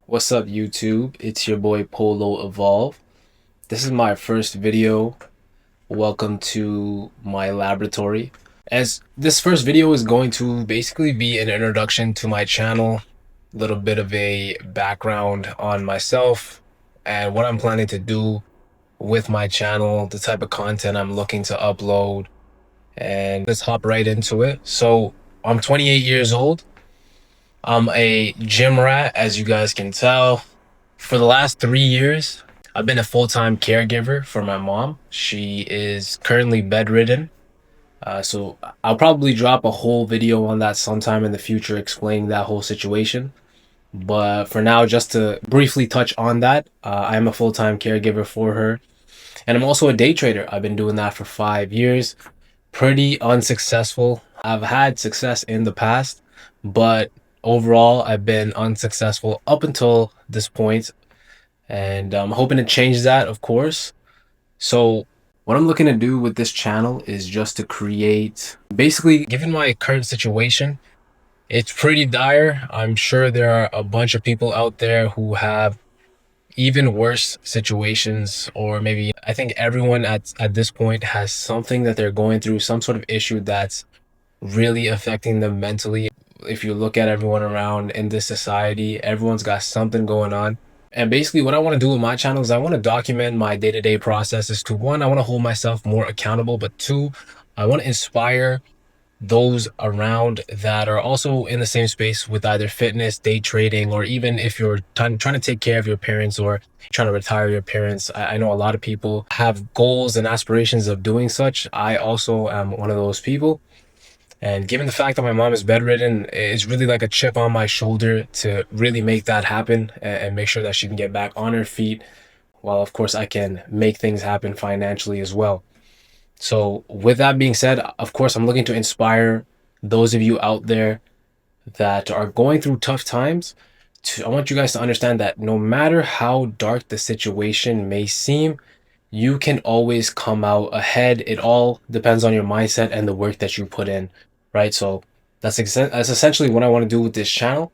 What's up, YouTube? It's your boy Polo Evolve. This is my first video. Welcome to my laboratory. As this first video is going to basically be an introduction to my channel, a little bit of a background on myself and what I'm planning to do with my channel, the type of content I'm looking to upload, and let's hop right into it. So, I'm 28 years old. I'm a gym rat, as you guys can tell. For the last 3 years, I've been a full-time caregiver for my mom. She is currently bedridden. So I'll probably drop a whole video on that sometime in the future explaining that whole situation. But for now, just to briefly touch on that, I'm a full-time caregiver for her. And I'm also a day trader. I've been doing that for 5 years. Pretty unsuccessful. I've had success in the past, but overall, I've been unsuccessful up until this point, and I'm hoping to change that, of course. So what I'm looking to do with this channel is just to create, basically, given my current situation, it's pretty dire. I'm sure there are a bunch of people out there who have even worse situations, or maybe I think everyone at this point has something that they're going through, some sort of issue that's really affecting them mentally. If you look at everyone around in this society, everyone's got something going on. And basically what I want to do with my channel is I want to document my day-to-day processes. To one, I want to hold myself more accountable, but two, I want to inspire those around that are also in the same space with either fitness, day trading, or even if you're trying to take care of your parents or trying to retire your parents. I know a lot of people have goals and aspirations of doing such. I also am one of those people. And given the fact that my mom is bedridden, it's really like a chip on my shoulder to really make that happen and make sure that she can get back on her feet, while of course I can make things happen financially as well. So with that being said, of course, I'm looking to inspire those of you out there that are going through tough times. I want you guys to understand that no matter how dark the situation may seem, you can always come out ahead. It all depends on your mindset and the work that you put in, right? So that's essentially what I want to do with this channel.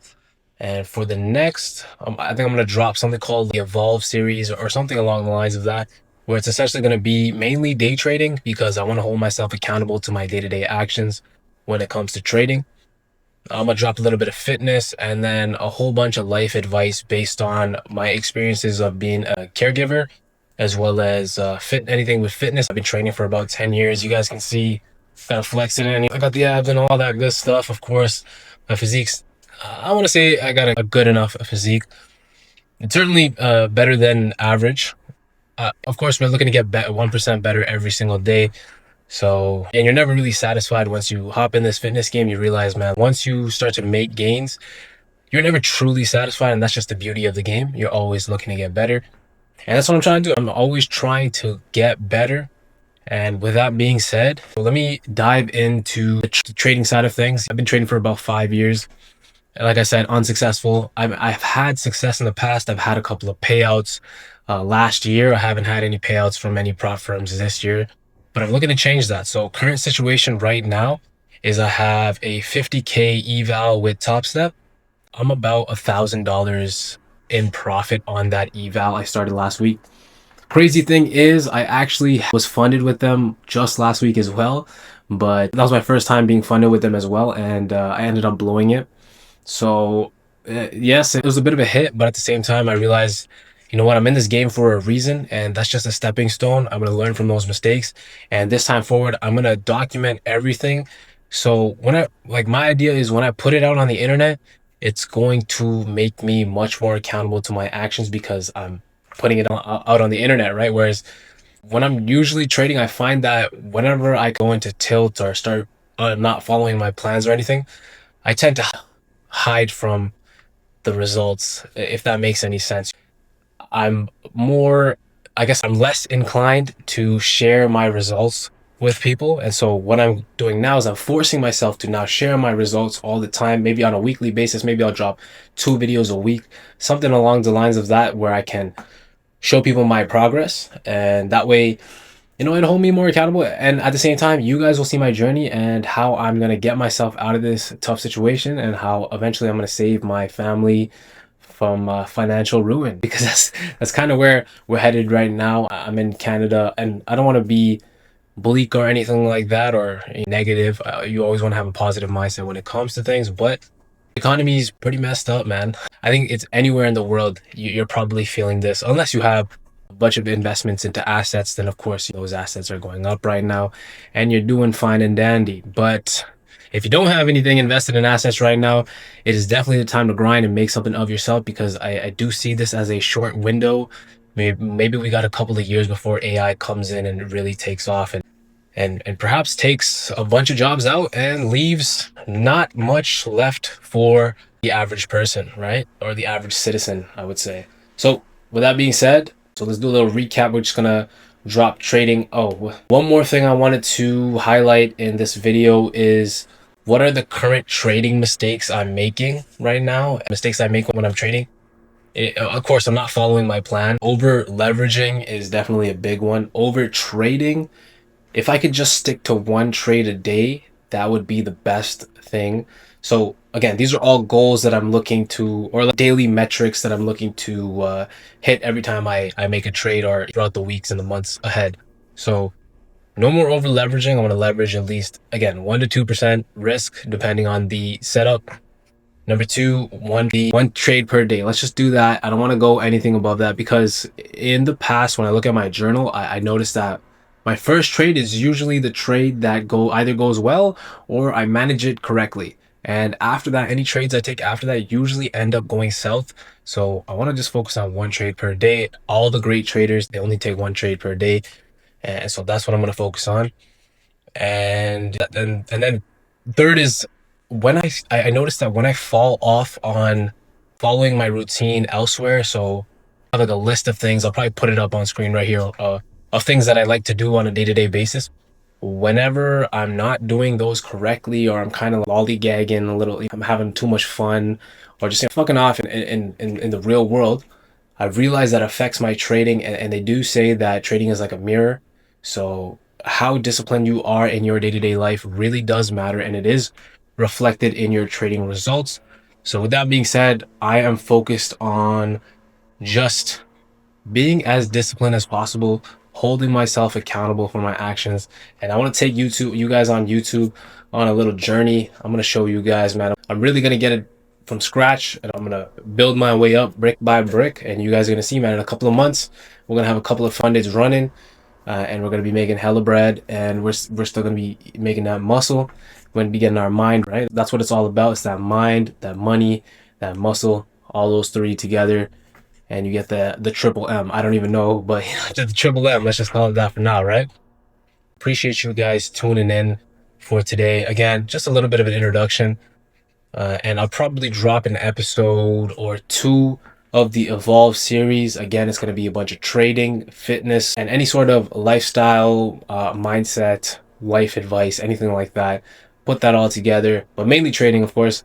And for the next, I think I'm going to drop something called the Evolve series or something along the lines of that, where it's essentially going to be mainly day trading, because I want to hold myself accountable to my day-to-day actions when it comes to trading. I'm going to drop a little bit of fitness and then a whole bunch of life advice based on my experiences of being a caregiver, as well as anything with fitness. I've been training for about 10 years. You guys can see, kind of flexing it. I got the abs and all that good stuff. Of course, my physique's, I want to say I got a good enough physique. It's certainly better than average. Of course, we're looking to get 1% better every single day. So, and you're never really satisfied. Once you hop in this fitness game, you realize, man, once you start to make gains, you're never truly satisfied. And that's just the beauty of the game. You're always looking to get better. And that's what I'm trying to do. I'm always trying to get better. And with that being said, let me dive into the trading side of things. I've been trading for about 5 years. Like I said, unsuccessful. I've had success in the past. I've had a couple of payouts. Last year, I haven't had any payouts from any prop firms this year, but I'm looking to change that. So current situation right now is I have a 50K eval with Top Step. I'm about $1,000 in profit on that eval I started last week. Crazy thing is, I actually was funded with them just last week as well, but that was my first time being funded with them as well, and I ended up blowing it. So yes, it was a bit of a hit, but at the same time, I realized, you know what, I'm in this game for a reason, and that's just a stepping stone. I'm going to learn from those mistakes, and this time forward, I'm going to document everything. So my idea is when I put it out on the internet, it's going to make me much more accountable to my actions because I'm putting it out on the internet, right? Whereas when I'm usually trading, I find that whenever I go into tilt or start not following my plans or anything, I tend to hide from the results, if that makes any sense. I'm less inclined to share my results with people. And so what I'm doing now is I'm forcing myself to now share my results all the time, maybe on a weekly basis. Maybe I'll drop 2 videos a week, something along the lines of that, where I can show people my progress. And that way, it'll hold me more accountable. And at the same time, you guys will see my journey and how I'm going to get myself out of this tough situation and how eventually I'm going to save my family from financial ruin, because that's kind of where we're headed right now. I'm in Canada, and I don't want to be bleak or anything like that, or negative. You always want to have a positive mindset when it comes to things, but the economy is pretty messed up, man. I think it's anywhere in the world you're probably feeling this, unless you have a bunch of investments into assets. Then of course those assets are going up right now and you're doing fine and dandy. But if you don't have anything invested in assets right now, it is definitely the time to grind and make something of yourself, because I do see this as a short window. Maybe we got a couple of years before AI comes in and really takes off, and perhaps takes a bunch of jobs out and leaves not much left for the average person, right? Or the average citizen, I would say. So with that being said, so let's do a little recap. We're just gonna drop trading. Oh, one more thing I wanted to highlight in this video is what are the current trading mistakes I'm making right now? Mistakes I make when I'm trading. Of course, I'm not following my plan. Over leveraging is definitely a big one. Over trading, if I could just stick to one trade a day, that would be the best thing. So again, these are all goals that I'm looking to, or like daily metrics that I'm looking to hit every time I make a trade, or throughout the weeks and the months ahead. So no more over leveraging. I want to leverage at least, again, 1 to 2% risk depending on the setup. Number two, one trade per day. Let's just do that. I don't want to go anything above that, because in the past, when I look at my journal, I noticed that my first trade is usually the trade that either goes well or I manage it correctly. And after that, any trades I take after that usually end up going south. So I want to just focus on one trade per day. All the great traders, they only take one trade per day. And so that's what I'm going to focus on. And then third is, when I noticed that when I fall off on following my routine elsewhere, so I have like a list of things, I'll probably put it up on screen right here, of things that I like to do on a day-to-day basis. Whenever I'm not doing those correctly, or I'm kind of lollygagging a little, I'm having too much fun, or just fucking off in the real world, I've realized that affects my trading. And they do say that trading is like a mirror. So how disciplined you are in your day-to-day life really does matter, and it is reflected in your trading results. So with that being said, I am focused on just being as disciplined as possible, holding myself accountable for my actions. And I want to take you guys on YouTube on a little journey. I'm going to show you guys, man. I'm really going to get it from scratch, and I'm going to build my way up brick by brick. And you guys are going to see, man, in a couple of months, we're going to have a couple of fun days running. And we're going to be making hella bread, and we're still going to be making that muscle. We're going to be getting our mind right. That's what it's all about. It's that mind, that money, that muscle, all those three together, and you get the triple M. I don't even know, but just the triple M. Let's just call it that for now, right? Appreciate you guys tuning in for today. Again, just a little bit of an introduction, and I'll probably drop an episode or two of the Evolve series. Again, it's going to be a bunch of trading, fitness, and any sort of lifestyle, mindset, life advice, anything like that. Put that all together, but mainly trading, of course.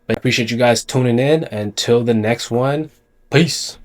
But I appreciate you guys tuning in. Until the next one, peace.